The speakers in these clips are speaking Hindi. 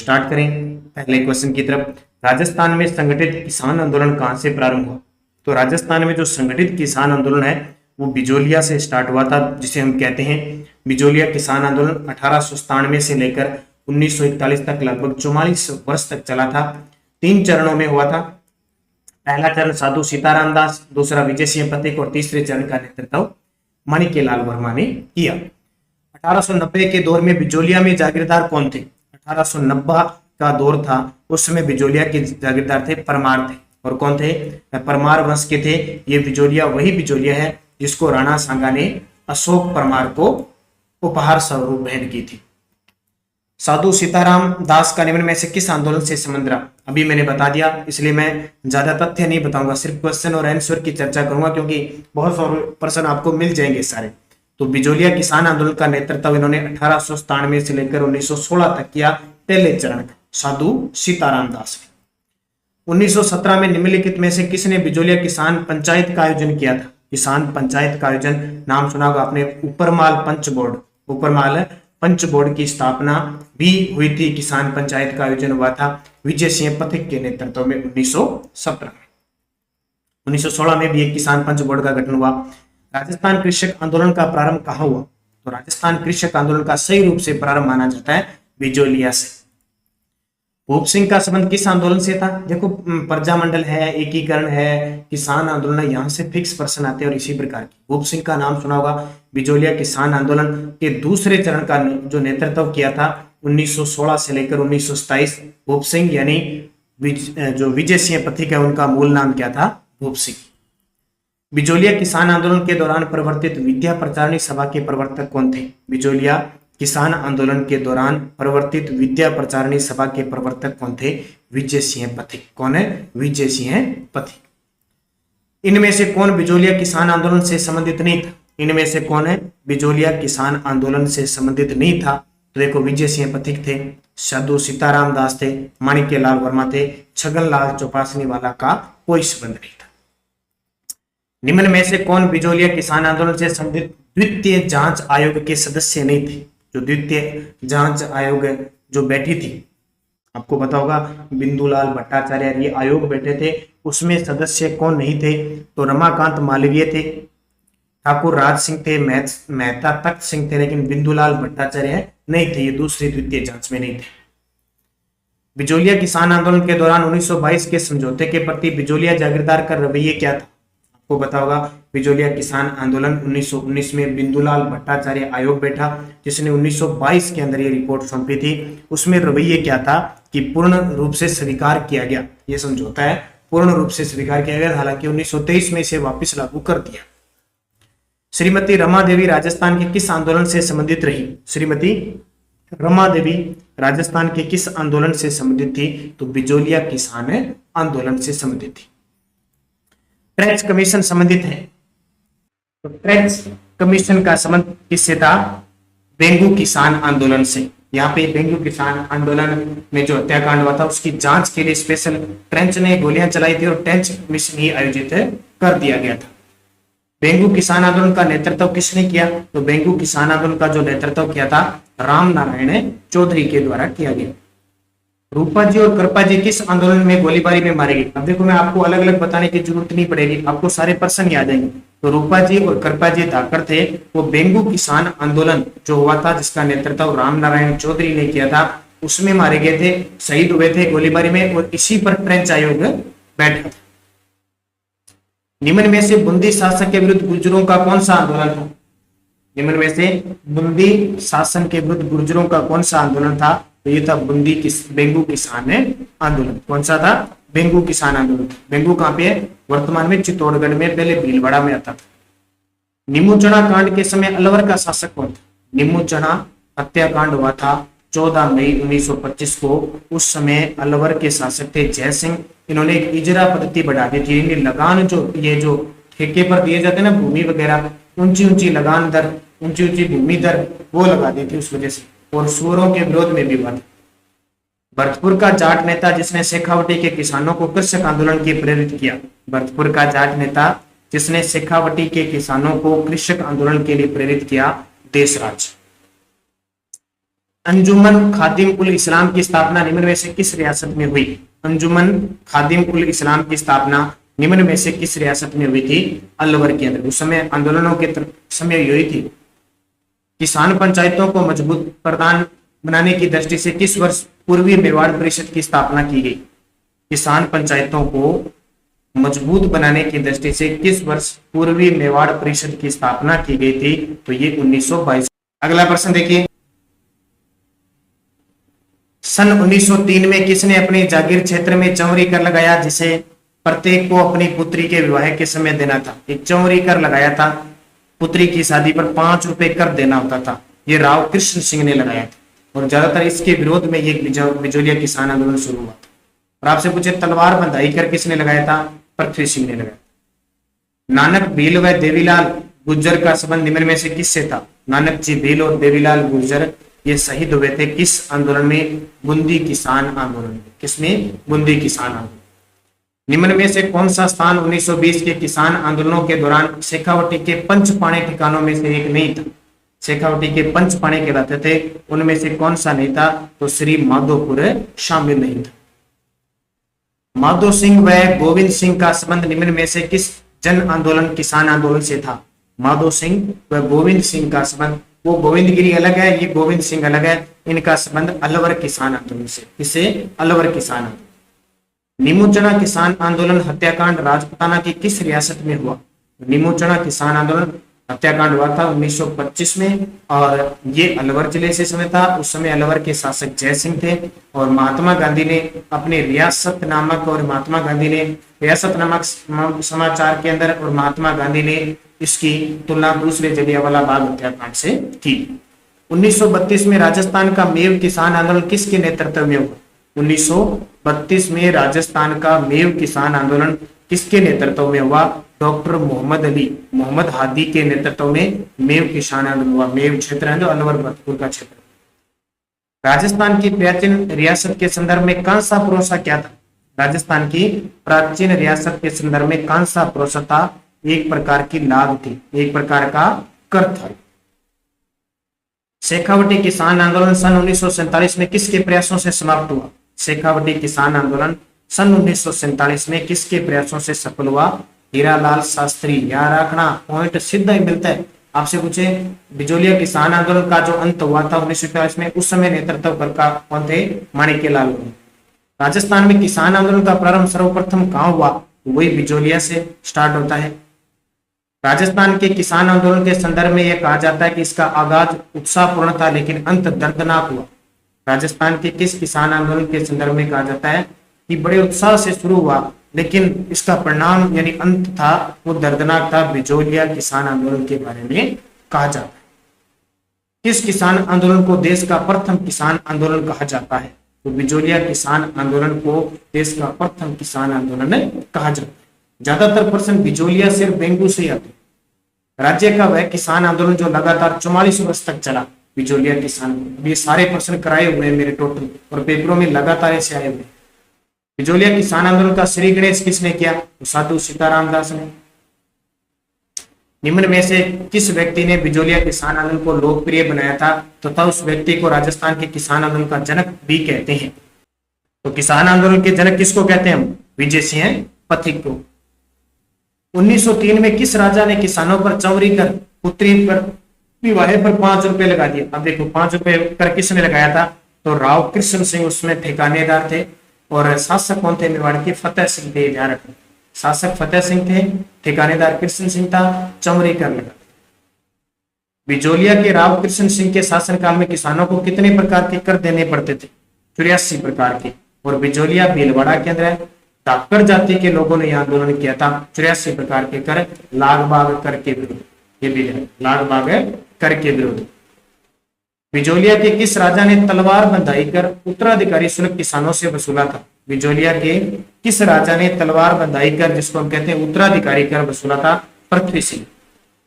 स्टार्ट करें पहले क्वेश्चन की तरफ। राजस्थान में संगठित किसान आंदोलन कहां से प्रारंभ हुआ? तो राजस्थान में जो संगठित किसान आंदोलन है वो बिजोलिया से स्टार्ट हुआ था, जिसे हम कहते हैं बिजोलिया किसान आंदोलन। 1897 से लेकर 1941 तक लगभग 44 वर्ष तक चला था। 3 चरणों में हुआ था। पहला चरण साधु सीताराम दास, दूसरा विजय सिंह पथिक और तीसरे चरण का नेतृत्व माणिक्यलाल वर्मा ने किया। 1890 के दौर में बिजोलिया में जागीरदार कौन थे? 1890 का दौर था, उस समय बिजोलिया के जागीरदार थे परमार थे। और कौन थे? परमार वंश के थे। ये बिजोलिया वही बिजोलिया है जिसको राणा सांगा ने अशोक परमार को उपहार स्वरूप भेंट की थी। साधु सीताराम दास का निम्न में से किस आंदोलन से संबंध रहा? अभी मैंने बता दिया, इसलिए मैं ज्यादा तथ्य नहीं बताऊंगा, सिर्फ क्वेश्चन और आंसर की चर्चा करूंगा, क्योंकि बहुत सारे प्रश्न आपको मिल जाएंगे सारे। तो बिजोलिया किसान आंदोलन का नेतृत्व इन्होंने 1897 से लेकर 1916 तक किया, पहले चरण साधु सीताराम दास ने। 1917 में निम्नलिखित में से किसने बिजोलिया किसान पंचायत का आयोजन किया था? किसान पंचायत का आयोजन नाम सुना होगा आपने, ऊपरमाल पंच बोर्ड। ऊपरमाल पंच बोर्ड की स्थापना भी हुई थी। किसान पंचायत का आयोजन हुआ था विजय सिंह पथिक के नेतृत्व में 1917 में। 1916 में भी एक किसान पंच बोर्ड का गठन हुआ। राजस्थान कृषक आंदोलन का प्रारंभ कहाँ हुआ? तो राजस्थान कृषक आंदोलन का सही रूप से प्रारंभ माना जाता है बिजोलिया से। भूप सिंह का संबंध किस आंदोलन से था? देखो, प्रजामंडल है, एकीकरण है, किसान आंदोलन है, यहाँ से फिक्स प्रश्न आते हैं और इसी प्रकार की। भूप सिंह का नाम सुना होगा। बिजोलिया किसान आंदोलन के दूसरे चरण का जो नेतृत्व किया था 1916 से लेकर 1927 भूप सिंह, यानी जो विजय सिंह पथिक है उनका मूल नाम क्या था? भूप सिंह। बिजोलिया किसान आंदोलन के दौरान प्रवर्तित विद्या प्रचारणी सभा के प्रवर्तक कौन थे? बिजोलिया किसान आंदोलन के दौरान प्रवर्तित विद्या प्रचारणी सभा के प्रवर्तक कौन थे? विजय सिंह पथिक। कौन है? विजय सिंह पथिक। इनमें से कौन बिजोलिया किसान आंदोलन से संबंधित नहीं था? इनमें से कौन है बिजोलिया किसान आंदोलन से संबंधित नहीं था? तो देखो, विजय सिंह पथिक थे, साधु सीताराम दास थे, माणिक्यलाल वर्मा थे, छगनलाल चौपासनी वाला का कोई संबंध नहीं था। निम्न में से कौन बिजोलिया किसान आंदोलन से संबंधित द्वितीय जांच आयोग के सदस्य नहीं थे? जो द्वितीय जांच आयोग जो बैठी थी, आपको पता होगा बिंदुलाल भट्टाचार्य ये आयोग बैठे थे, उसमें सदस्य कौन नहीं थे? तो रमाकांत मालवीय थे, ठाकुर राज सिंह थे, मेहता तख्त सिंह थे, लेकिन बिंदुलाल भट्टाचार्य नहीं थे, ये दूसरी द्वितीय जांच में नहीं थे। बिजोलिया किसान आंदोलन के दौरान 1922 के समझौते के प्रति बिजोलिया जागीरदार का रवैया क्या था? आपको पता होगा बिजोलिया किसान आंदोलन 1919 में बिंदुलाल भट्टाचार्य आयोग बैठा, जिसने 1922 के अंदर ये रिपोर्ट सौंपी थी। उसमें रवैया क्या था कि पूर्ण रूप से स्वीकार किया गया, ये समझौता है पूर्ण रूप से स्वीकार किया गया, हालांकि 1923 में इसे वापस लागू कर दिया। श्रीमती रमा देवी राजस्थान के किस आंदोलन से संबंधित रही? श्रीमती रमा देवी राजस्थान के किस आंदोलन से संबंधित थी? तो बिजोलिया किसान आंदोलन से संबंधित थी। ट्रेच कमीशन संबंधित है, तो ट्रेच कमीशन का संबंध किससे था? बेंगू किसान आंदोलन से। यहाँ पे बेंगू किसान आंदोलन में जो हत्याकांड हुआ था उसकी जांच के लिए स्पेशल ट्रेंच ने गोलियां चलाई थी और ट्रेंच कमीशन ही आयोजित कर दिया गया था। बेंगू किसान आंदोलन का नेतृत्व किसने किया? तो बेंगू किसान आंदोलन का जो नेतृत्व किया था राम नारायण चौधरी के द्वारा किया गया। रूपा जी और कृपा जी किस आंदोलन में गोलीबारी में मारे गए? अब देखो, मैं आपको अलग अलग बताने की जरूरत नहीं पड़ेगी, आपको सारे प्रश्न याद आएंगे। तो रूपा जी और कृपा जी धाकड़ थे, वो बेंगू किसान आंदोलन जो हुआ था जिसका नेतृत्व राम नारायण चौधरी ने किया था, उसमें मारे गए थे, शहीद हुए थे गोलीबारी में, और इसी पर ट्रेंच आयोग बैठा था। निम्न में से बूंदी शासन के विरुद्ध गुर्जरों का कौन सा आंदोलन था? निम्न में से बूंदी शासन के विरुद्ध गुर्जरों का कौन सा आंदोलन था? तो ये था बेंगू किसान आंदोलन। कौन सा था? बेंगू किसान आंदोलन। बेंगू कहाँ पे है? वर्तमान में चित्तौड़गढ़ में, पहले भीलवाड़ा में आता था। नीमूचना कांड के समय अलवर का शासक कौन था? नीमूचना हत्याकांड हुआ था 14 मई 1925 को। उस समय अलवर के शासक थे जय सिंह। इन्होंने एक इजरा पद्धति बढ़ा दी थी, लगान जो ठेके पर दिए जाते हैं ना भूमि वगैरह, ऊंची ऊंची लगान दर, ऊंची ऊंची भूमि दर, वो लगा दी थी उस वजह से, और सूअरों के विरोध में भी हुआ था। भरतपुर का जाट नेता जिसने शेखावटी के किसानों को कृषक आंदोलन के प्रेरित किया। भरतपुर का जाट नेता जिसने शेखावटी के किसानों को कृषक आंदोलन के लिए प्रेरित किया, देशराज। अंजुमन खादिम उल इस्लाम की स्थापना निम्न में से किस रियासत में हुई? अंजुमन खादिम उल इस्लाम की स्थापना निम्न में से किस रियासत में हुई थी? अलवर के अंदर। उस समय आंदोलनों के समय हुई थी। किसान पंचायतों को मजबूत प्रदान बनाने की दृष्टि से किस वर्ष पूर्वी मेवाड़ परिषद की स्थापना की गई? किसान पंचायतों को मजबूत बनाने की दृष्टि से किस वर्ष पूर्वी मेवाड़ परिषद की स्थापना की गई थी? तो ये 1922। अगला प्रश्न देखिए, सन 1903 में किसने अपने जागीर क्षेत्र में चौरी कर लगाया जिसे प्रत्येक को अपनी पुत्री के विवाह के समय देना था? एक चौरी कर लगाया था, पुत्री की शादी पर 5 रुपए कर देना होता था। ये राव कृष्ण सिंह ने लगाया था और ज्यादातर इसके विरोध में ये बिजोलिया किसान आंदोलन शुरू हुआ था। और आपसे पूछे तलवार बंधाई कर किसने लगाया था? पृथ्वी सिंह ने लगाया। नानक भील व देवीलाल गुर्जर का संबंध निम्न में से किससे था? नानक जी भील और देवीलाल गुर्जर ये शहीद हुए थे किस आंदोलन में? बूंदी किसान आंदोलन में। किसमें? बूंदी किसान आंदोलन। निम्न में से कौन सा स्थान 1920 के किसान आंदोलनों के दौरान शेखावटी के पंचपाणे ठिकानों में से एक नहीं था? शेखावटी के पंचपाणे कहलाते थे, उनमें से कौन सा नहीं था? तो श्री माधोपुर शामिल नहीं था। माधो सिंह व गोविंद सिंह का संबंध निम्न में से किस जन आंदोलन किसान आंदोलन से था? माधो सिंह व गोविंद सिंह का संबंध, वो गोविंदगिरी अलग है, ये गोविंद सिंह अलग है, इनका संबंध अलवर किसान आंदोलन से। किसे? अलवर किसान आंदोलन। निमोचना किसान आंदोलन हत्याकांड राजपुताना की किस रियासत में हुआ? निमोचना किसान आंदोलन हत्याकांड हुआ था 1925 में और ये अलवर जिले से समय था। उस समय अलवर के शासक जय सिंह थे और महात्मा गांधी ने अपने रियासत नामक समाचार के अंदर और महात्मा गांधी ने इसकी तुलना दूसरे जलियांवाला बाग हत्याकांड से की। 1932 में राजस्थान का मेव किसान आंदोलन किसके नेतृत्व में हुआ? 1932 में राजस्थान का मेव किसान आंदोलन किसके नेतृत्व में हुआ? डॉक्टर मोहम्मद हादी के नेतृत्व में मेव किसान आंदोलन हुआ। मेव क्षेत्र है जो अलवर भरतपुर का क्षेत्र। राजस्थान की प्राचीन रियासत के संदर्भ में कांसा प्रोसा क्या था? राजस्थान की प्राचीन रियासत के संदर्भ में कांसा प्रोसा था, एक प्रकार की लाभ थी, एक प्रकार का कर था। शेखावटी किसान आंदोलन सन 1947 में किसके प्रयासों से समाप्त हुआ? शेखावटी किसान आंदोलन सन 1947 में किसके प्रयासों से सफल हुआ? हीरालाल शास्त्री। यहाँ रखना, पॉइंट सीधा ही मिलता है। आपसे पूछे बिजोलिया किसान आंदोलन का जो अंत हुआ था 1947 में, उस समय नेतृत्व करता कौन थे? माणिक्यलाल। राजस्थान में किसान आंदोलन का प्रारंभ सर्वप्रथम कहाँ हुआ? वही बिजोलिया से स्टार्ट होता है। राजस्थान के किसान आंदोलन के संदर्भ में यह कहा जाता है कि इसका आगाज उत्साहपूर्ण था लेकिन अंत दर्दनाक हुआ। राजस्थान के किस किसान आंदोलन के संदर्भ में कहा जाता है कि बड़े उत्साह से शुरू हुआ लेकिन इसका परिणाम यानी अंत था वो दर्दनाक था? बिजोलिया किसान आंदोलन के बारे में कहा जाता है। किस किसान आंदोलन को देश का प्रथम किसान आंदोलन कहा जाता है? तो बिजोलिया किसान आंदोलन को देश का प्रथम किसान आंदोलन कहा जाता है। ज्यादातर प्रश्न बिजोलिया सिर्फ बेंगू से आते। राज्य का वह किसान आंदोलन जो लगातार 44 वर्ष तक चला, बिजोलिया किसान। ये सारे प्रश्न कराए हुए हैं मेरे टोटल और पेपरों में लगातार ऐसे आए हुए। बिजोलिया किसान आंदोलन का श्री गणेश किसने किया? तो साधु सीताराम दास ने। निम्न में से किस व्यक्ति ने बिजोलिया किसान आंदोलन को लोकप्रिय बनाया था तथा उस व्यक्ति को राजस्थान के किसान आंदोलन का जनक भी कहते हैं? तो किसान आंदोलन के जनक किसको कहते हैं हम? विजय सिंह पथिक को। 1903 में किस राजा ने किसानों पर चौरी कर पुत्री पर विवाह पर 5 रुपए लगा दिए? अब देखो 5 रुपए कर किसने लगाया था? तो राव कृष्ण सिंह उसमें ठिकानेदार थे और शासक कौन थे? मेवाड़ के फतेह सिंह थे। ध्यान रखना, शासक फतेह सिंह थे, ठिकानेदार कृष्ण सिंह था, चौरी कर लगा। बिजोलिया के राव कृष्ण सिंह के शासनकाल में किसानों को कितने प्रकार के कर देने पड़ते थे? 84 प्रकार के। और बिजोलिया भीलवाड़ा के अंदर डाकर जाति के लोगों ने यह आंदोलन किया था। 84 प्रकार के कर, लाग बाग कर के विरोध। ये भी है, लाग बाग कर के विरोध। बिजोलिया के किस राजा ने तलवार बंधाई कर उत्तराधिकारी शुल्क किसानों से वसूला था? बिजोलिया के किस राजा ने तलवार बंधाई कर, जिसको हम कहते हैं उत्तराधिकारी कर, वसूला था? पृथ्वी सिंह।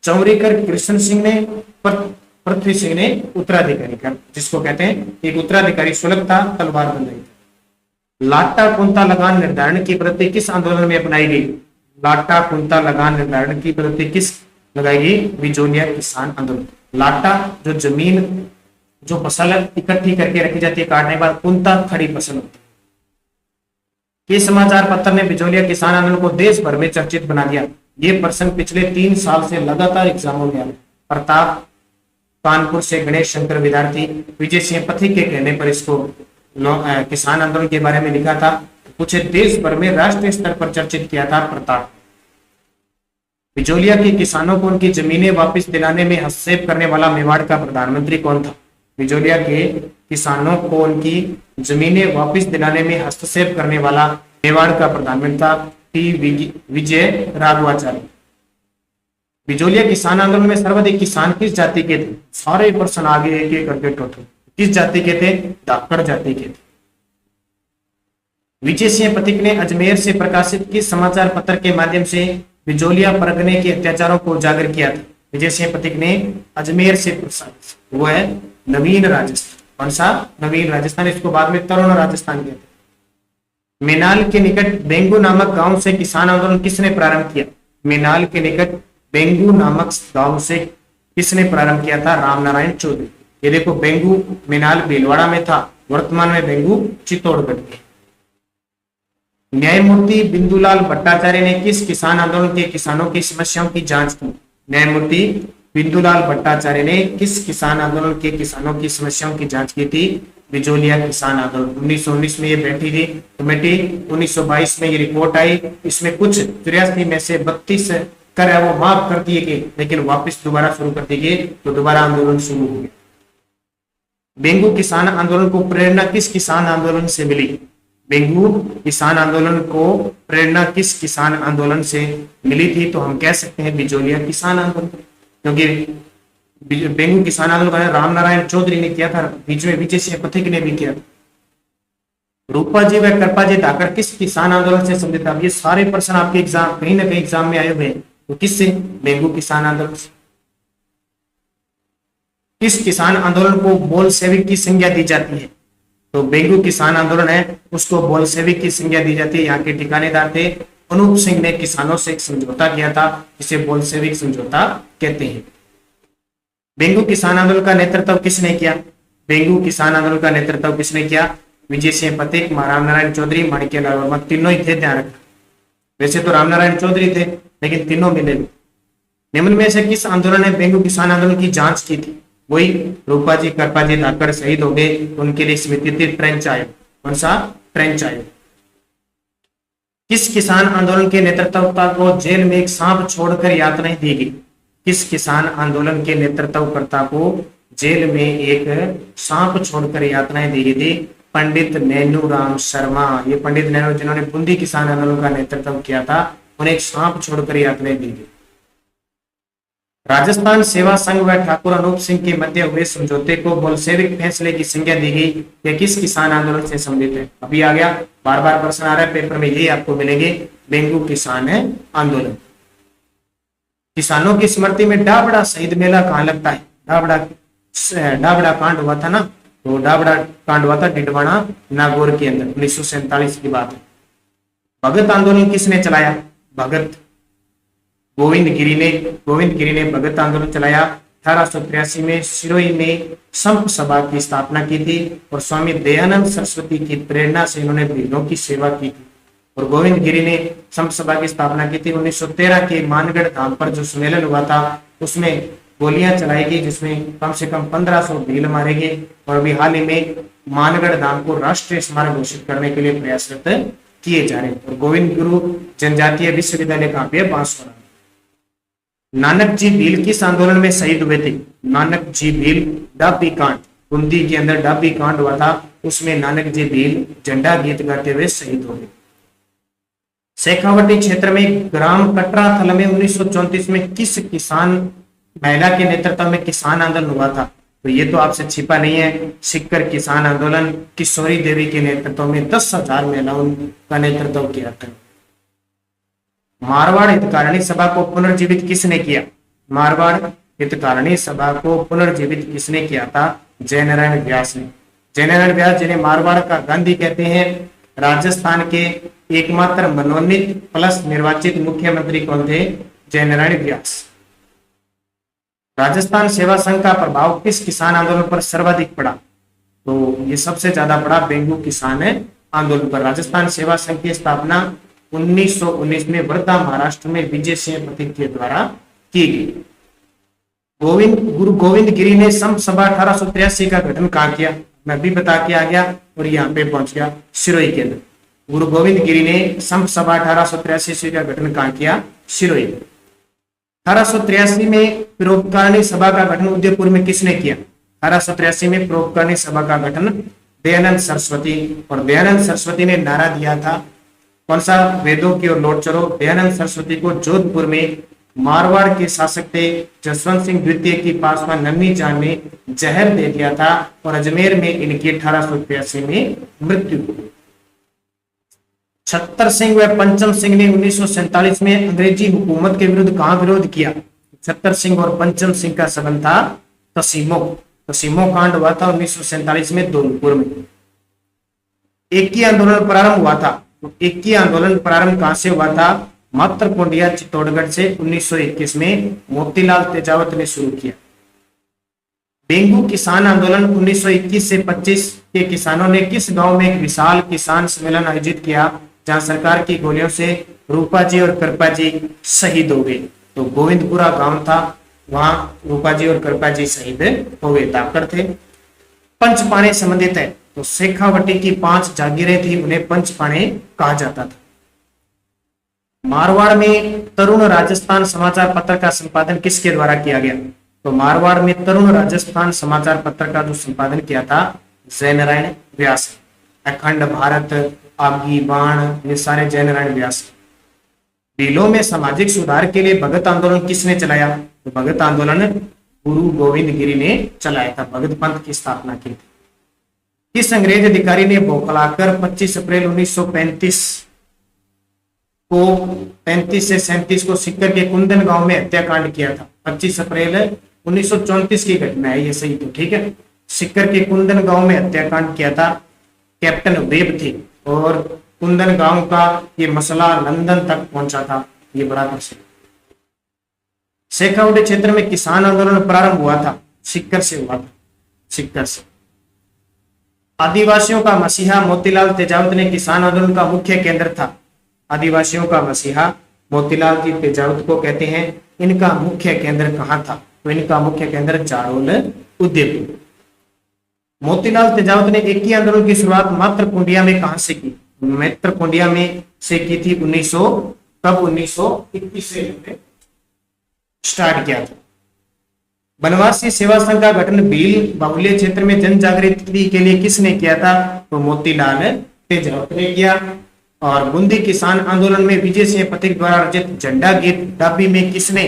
चौरी कर कृष्ण सिंह ने, पृथ्वी सिंह ने उत्तराधिकारी कर, जिसको कहते हैं एक उत्तराधिकारी शुल्क था, तलवार बंधाई। लाटा कुंता लगान निर्धारण की पद्धति किस आंदोलन में अपनाई गई? लाटा कुंता लगान निर्धारण की पद्धति किस लगाई गई? बिजोलिया किसान आंदोलन। लाटा जो जमीन जो फसल इकट्ठी करके रखी जाती है काटने के बाद, कुंता खड़ी फसल होती है। किस समाचार पत्र ने बिजोलिया किसान आंदोलन को देश भर में चर्चित बना दिया? ये प्रश्न पिछले 3 साल से लगातार एग्जामों में आ रहा है। प्रताप कानपुर से गणेश शंकर विद्यार्थी, विजय सिंह पथिक के कहने पर इसको किसान आंदोलन के बारे में लिखा था। पूछे देश भर में राष्ट्रीय स्तर पर चर्चित किया था प्रताप। बिजोलिया के किसानों को उनकी जमीनें वापस दिलाने में हस्तक्षेप करने वाला मेवाड़ का प्रधानमंत्री कौन था? बिजोलिया के किसानों को उनकी जमीनें वापस दिलाने में हस्तक्षेप करने वाला मेवाड़ का प्रधानमंत्री था टी विजय राघवाचार्य। बिजोलिया किसान आंदोलन में सर्वाधिक किसान किस जाति के थे? सारे प्रश्न आगे एक एक करके टोटल किस जाति के थे? धाकड़ जाति के थे। विजय सिंह पथिक ने अजमेर से प्रकाशित किस समाचार पत्र के माध्यम से बिजोलिया परगने के अत्याचारों को उजागर किया था? विजय सिंह पथिक ने अजमेर से प्रकाशित, वो है नवीन राजस्थान। कौन सा? नवीन राजस्थान। इसको बाद में तरुण राजस्थान कहते हैं। मेनाल के निकट बेंगू नामक गांव से किसान आंदोलन किसने प्रारंभ किया? मेनाल के निकट बेंगू नामक गांव से किसने प्रारंभ किया था? रामनारायण चौधरी। ये देखो, बेंगू मेनाल भीलवाड़ा में था, वर्तमान में बेंगू चित्तौड़गढ़ में। न्यायमूर्ति बिंदुलाल भट्टाचार्य ने किस किसान आंदोलन के किसानों की समस्याओं की जांच की? न्यायमूर्ति बिंदुलाल भट्टाचार्य ने किस किसान आंदोलन के किसानों की समस्याओं की जांच की थी? बिजोलिया किसान आंदोलन। 1919 में ये बैठी थी कमेटी, 1922 में ये रिपोर्ट आई। इसमें कुछ 83 में से 32 कर है वो माफ कर दिए गए, लेकिन वापस दोबारा शुरू कर दिए गए, तो दोबारा आंदोलन शुरू हो गया। बेंगू किसान आंदोलन को प्रेरणा किस किसान आंदोलन से मिली? बेंगू किसान आंदोलन को प्रेरणा किस किसान आंदोलन से मिली थी? तो हम कह सकते हैं बिजोलिया किसान आंदोलन, क्योंकि बेंगू किसान आंदोलन रामनारायण चौधरी ने किया था, बीच में विजय सिंह पथिक ने भी किया था। रूपा जी व कृपा जी धाकड़ किस किसान आंदोलन से संबंधित? अब ये सारे प्रश्न आपके एग्जाम कहीं ना कहीं एग्जाम में आए हुए हैं, तो किससे? बेंगू किसान आंदोलन से। किस किसान आंदोलन को बोल्शेविक की संज्ञा दी जाती है? तो बेंगू किसान आंदोलन है उसको बोल्शेविक की संज्ञा दी जाती है। यहाँ के ठिकानेदार थे अनूप सिंह ने किसानों से एक समझौता किया था, जिसे बोल्शेविक समझौता कहते हैं। बेंगू किसान आंदोलन का नेतृत्व किसने किया? बेंगू किसान आंदोलन का नेतृत्व किसने किया? विजय सिंह पथिक, रामनारायण चौधरी, माणिक्यलाल वर्मा, तीनों ही थे, ध्यान रखना। वैसे तो रामनारायण चौधरी थे, लेकिन तीनों मिले। निम्न में से किस आंदोलन ने बेंगू किसान आंदोलन की जांच की थी? वही रूपा जी कृपा जी धाकड़ शहीद हो गए, उनके लिए स्मृति थी फ्रेंच आयोग। कौन सा? फ्रेंच आयोग। किस किसान आंदोलन के नेतृत्वकर्ता को जेल में एक सांप छोड़कर यातनाएं दी गई? किस किसान आंदोलन के नेतृत्वकर्ता को जेल में एक सांप छोड़कर यातनाएं दी गई थी? पंडित नैनूराम शर्मा। ये पंडित नैनू जिन्होंने बूंदी किसान आंदोलन का नेतृत्व किया था, उन्हें एक सांप छोड़कर यातनाएं दी गई। राजस्थान सेवा संघ व ठाकुर अनूप सिंह के मध्य हुए समझौते को बोल्शेविक फैसले की संज्ञा दी गई। यह किस किसान आंदोलन से संबंधित है? अभी आ गया, बार बार प्रश्न आ रहा है पेपर में, यही आपको मिलेंगे। बेंगू किसान आंदोलन। किसानों की स्मृति में डाबड़ा शहीद मेला कहाँ लगता है? डाबड़ा कांड हुआ था ना, तो डाबड़ा कांड हुआ था डिडवाना नागौर के अंदर, 1947 की बात है। भगत आंदोलन किसने चलाया? भगत गोविंद गिरी ने भगत आंदोलन चलाया। 1883 में सिरोही में संप सभा की स्थापना की थी और स्वामी दयानंद सरस्वती की प्रेरणा से इन्होंने भीलों की सेवा की थी। और गोविंद गिरी ने संप सभा की स्थापना की थी। 1913 के मानगढ़ धाम पर जो सम्मेलन हुआ था, उसमें गोलियां चलाई गई, जिसमें कम से कम 1500 भील मारे गए। और अभी हाल ही में मानगढ़ धाम को राष्ट्रीय स्मारक घोषित करने के लिए प्रयासरत किए जा रहे हैं। और गोविंद गुरु जनजातीय विश्वविद्यालय कहाँ पे? बांसवाड़ा। नानक जी भील किस आंदोलन में शहीद हुए थे? नानक जी भील डाबी कांड, बूंदी के अंदर डाबी कांड हुआ था, उसमें नानक जी भील झंडा गीत गाते हुए शहीद हो गए। शेखावटी क्षेत्र में ग्राम कटरा थल में 1934 में किस किसान महिला के नेतृत्व में किसान आंदोलन हुआ था? तो ये तो आपसे छिपा नहीं है, सिक्कर किसान आंदोलन किशोरी देवी के नेतृत्व में 10,000 महिलाओं का नेतृत्व किया था। मारवाड़ हितकारिणी सभा को पुनर्जीवित किसने किया? मारवाड़ हितकारिणी सभा को पुनर्जीवित किसने किया था? जयनारायण व्यास ने। जयनारायण व्यास जिन्हें मारवाड़ का गांधी कहते हैं, राजस्थान के एकमात्र मनोनीत प्लस निर्वाचित मुख्यमंत्री कौन थे? जयनारायण व्यास। राजस्थान सेवा संघ का प्रभाव किस किसान आंदोलन पर सर्वाधिक पड़ा? तो ये सबसे ज्यादा पड़ा बेंगू किसान आंदोलन पर। राजस्थान सेवा संघ की स्थापना 1919 में वर्धा महाराष्ट्र में विजय सिंह पथिक के द्वारा की गई। गुरु गोविंद गिरी ने सम सभा 1883 का गठन कहाँ किया? मैं भी बता के आ गया और यहाँ पे पहुंच गया सिरोही के अंदर। गुरु गोविंद गिरी ने सम सभा 1883 का गठन कहाँ किया? सिरोही। 1883 में परोपकारिणी सभा का गठन उदयपुर में किसने किया? 1883 में परोपकारिणी सभा का गठन दयानंद सरस्वती, और दयानंद सरस्वती ने नारा दिया था कौन सा? वेदों की ओर लौट चलो। दयानंद सरस्वती को जोधपुर में मारवाड़ के शासक थे जसवंत सिंह द्वितीय की पासवान नन्ही जान ने जहर दे दिया था और अजमेर में इनकी 1883 में मृत्यु हुई। छत्तर सिंह व पंचम सिंह ने 1947 में अंग्रेजी हुकूमत के विरुद्ध कहां विरोध किया? छत्तर सिंह और पंचम सिंह का संबंध था तसीमो कांड हुआ था 1947 में धौलपुर में। एक ही आंदोलन प्रारंभ हुआ था, तो एक ही आंदोलन प्रारंभ कहां से हुआ था? मातरकुंडिया चित्तौड़गढ़ से 1921 में मोतीलाल तेजावत ने शुरू किया। डेंगू किसान आंदोलन 1921 से 25 के किसानों ने किस गांव में एक विशाल किसान सम्मेलन आयोजित किया जहां सरकार की गोलियों से रूपा जी और कृपा जी शहीद हो गए? तो गोविंदपुरा गांव था, वहां रूपा जी और कृपा जी शहीद हो गए, ताकड़ थे। पंचपाणे संबंधित है, तो शेखावटी की 5 जागीरें थी, उन्हें पंचपाणे कहा जाता था। मारवाड़ में तरुण राजस्थान समाचार पत्र का संपादन किसके द्वारा किया गया? तो मारवाड़ में तरुण राजस्थान समाचार पत्र का जो संपादन किया था जयनारायण व्यास। अखंड भारत, आपकी बाण, ये सारे जयनारायण व्यास। भीलों में सामाजिक सुधार के लिए भगत आंदोलन किसने चलाया? तो भगत आंदोलन गुरु गोविंद गिरी ने चलाया था, भगत पंथ की स्थापना की थी। किस अंग्रेज अधिकारी ने बौखलाकर 25 अप्रैल 1935 को 35 से 37 को सिक्कर के कुंदन गांव में हत्याकांड किया था? 25 अप्रैल 1934 की घटना है ये, सही तो ठीक है। सिक्कर के कुंदन गांव में हत्याकांड किया था, कैप्टन वेब थे, और कुंदन गांव का ये मसला लंदन तक पहुंचा था, ये बड़ा प्रसिद्ध। शेखावटी क्षेत्र में किसान आंदोलन प्रारंभ हुआ था, सिक्कर से हुआ था, सिक्कर से। आदिवासियों का मसीहा मोतीलाल तेजावत ने किसान आंदोलन का मुख्य केंद्र था। आदिवासियों का मसीहा मोतीलाल जी तेजावत को कहते हैं। इनका मुख्य केंद्र कहाँ था? तो इनका मुख्य केंद्र चारोल उदयपुर। मोतीलाल तेजावत ने एक ही आंदोलन की शुरुआत मातरकुंडिया में कहां से की? मातरकुंडिया में से की थी 1921 से स्टार्ट किया था। बनवासी सेवा संघ का गठन भील बाहुल्य क्षेत्र में जन जागृति के लिए किसने किया था? तो मोतीलाल तेजावत ने किया। और बूंदी किसान आंदोलन में विजय सिंह पथिक द्वारा रचित झंडा गीत डाबी में किसने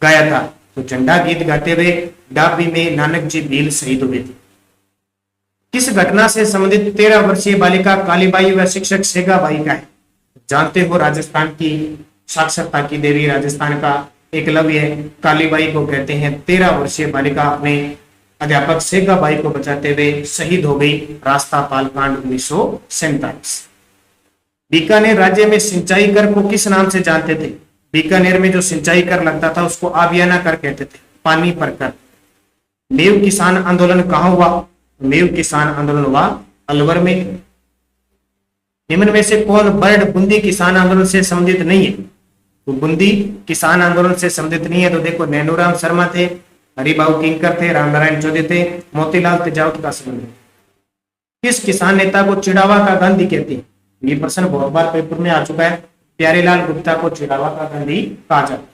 गाया था? तो झंडा गीत गाते हुए डाबी में नानक जी भील शहीद हुए थे। किस घटना से संबंधित 13 वर्षीय बालिका कालीबाई व शिक्षक सेगाबाई का है? जानते हो राजस्थान की साक्षरता की देवी, राजस्थान का एकलव्य कालीबाई को कहते हैं। 13 वर्षीय बालिका अपने अध्यापक सेगाबाई को बचाते हुए शहीद हो गई। रास्ता पाल कांड 1947। बीकानेर राज्य में सिंचाई कर को किस नाम से जानते थे? बीकानेर में जो सिंचाई कर लगता था उसको आबियाना कर कहते थे, पानी पर कर। मेव किसान आंदोलन कहां हुआ? मेव किसान आंदोलन हुआ अलवर में। निम्न में से कौन बर्ड बूंदी किसान आंदोलन से संबंधित नहीं है? तो बूंदी किसान आंदोलन से संबंधित नहीं है, तो देखो नैनूराम शर्मा थे, हरिबाबू किंकर थे, रामनारायण चौधरी थे, मोतीलाल तेजावत का संबंध। किस किसान नेता को चिड़ावा का गांधी कहते हैं? ये प्रश्न बहुत बार पेपर में आ चुका है। प्यारेलाल गुप्ता को चिड़ावा का गांधी कहा जाता है।